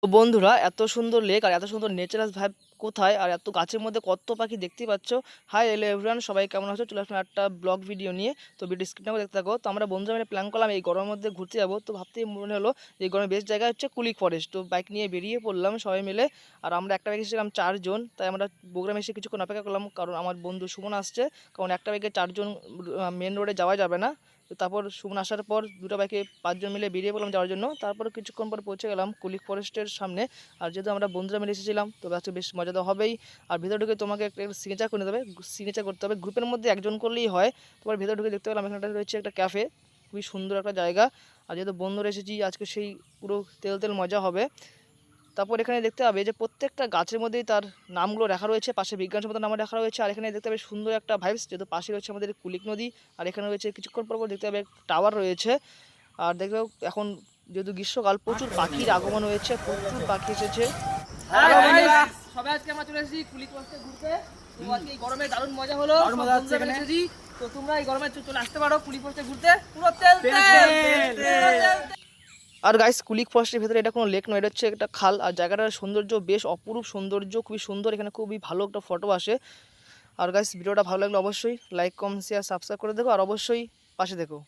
তো বন্ধুরা, এত সুন্দর লেক আর এত সুন্দর নেচারাল ভাইব কোথায়, আর এত গাছের মধ্যে কত পাখি দেখতেই পাচ্ছ। হাই এলো এভরিওয়ান, সবাই কেমন আছো? চলে আসলাম একটা ব্লগ ভিডিও নিয়ে। তো ভিডিও স্ক্রিপ্টটা দেখতে থাকো। তো আমরা বন্ধুরা মিলে প্ল্যান করলাম এই গরমের মধ্যে ঘুরতে যাবো। তো ভাবতেই মনে হলো যে এই গরমের বেস্ট জায়গা হচ্ছে কুলিক ফরেস্ট। তো বাইক নিয়ে বেরিয়ে পড়লাম সবাই মিলে। আর আমরা একটা বাইকে এসেছিলাম 4 জন, তাই আমরা প্রোগ্রামে এসে কিছুক্ষণ অপেক্ষা করলাম, কারণ আমার বন্ধু সুমন আসছে। কারণ একটা বাইকে 4 জন মেন রোডে যাওয়া যাবে না। তো তারপর সুমন আসার পর দুটো বাইকে 5 জন মিলে বেরিয়ে পড়লাম যাওয়ার জন্য। তারপর কিছুক্ষণ পর পৌঁছে গেলাম কুলিক ফরেস্টের সামনে। আর যেহেতু আমরা বন্ধুরা মিলে এসেছিলাম, তো আজকে বেশ মজা তো হবেই। আর ভেতরে ঢুকে তোমাকে একটা সিগনেচার করে নিতে হবে। সিগনেচার করতে হবে, গ্রুপের মধ্যে একজন করলেই হয়। তোমার ভেতরে ঢুকে দেখতে পেলাম এখানটা রয়েছে একটা ক্যাফে, খুবই সুন্দর একটা জায়গা। আর যেহেতু বন্ধুরা এসেছি, আজকে সেই পুরো তেল তেল মজা হবে। তারপর এখানে দেখতে হবে যে প্রত্যেকটা গাছের মধ্যেই তার নামগুলো লেখা রয়েছে, পাশে বিজ্ঞানসম্মত নাম লেখা রয়েছে। আর এখানে দেখতে হবে সুন্দর একটা ভাইবস, যেহেতু পাশে রয়েছে আমাদের কুলিক নদী। আর এখানে রয়েছে কিছুক্ষণ পর পর দেখতে হবে টাওয়ার রয়েছে। আর দেখবেও এখন যেহেতু গ্রীষ্মকাল, প্রচুর পাখির আগমন হয়েছে, প্রচুর পাখি এসেছে। হ্যালো গাইস, সবাই আজকে আমরা চলে এসেছি কুলিক পার্কে ঘুরতে। তো আজকে এই গরমে দারুণ মজা হলো, সব বন্ধুরা মিলে এসেছি। তো তোমরা এই গরমে চলে আসতে পারো কুলিক পার্কে ঘুরতে, পুরো তেল তেল। আর গাইস, কুলিক ফরেস্টের ভেতরে এটা কোনো লেক নয়, এটা হচ্ছে একটা খাল। আর জায়গাটার সৌন্দর্য বেশ অপরূপ সৌন্দর্য, খুবই সুন্দর। এখানে খুবই ভালো একটা ফটো আসে। আর গাইস, ভিডিওটা ভালো লাগলে অবশ্যই লাইক কমেন্ট শেয়ার সাবস্ক্রাইব করে দেখো, আর অবশ্যই পাশে দেখো।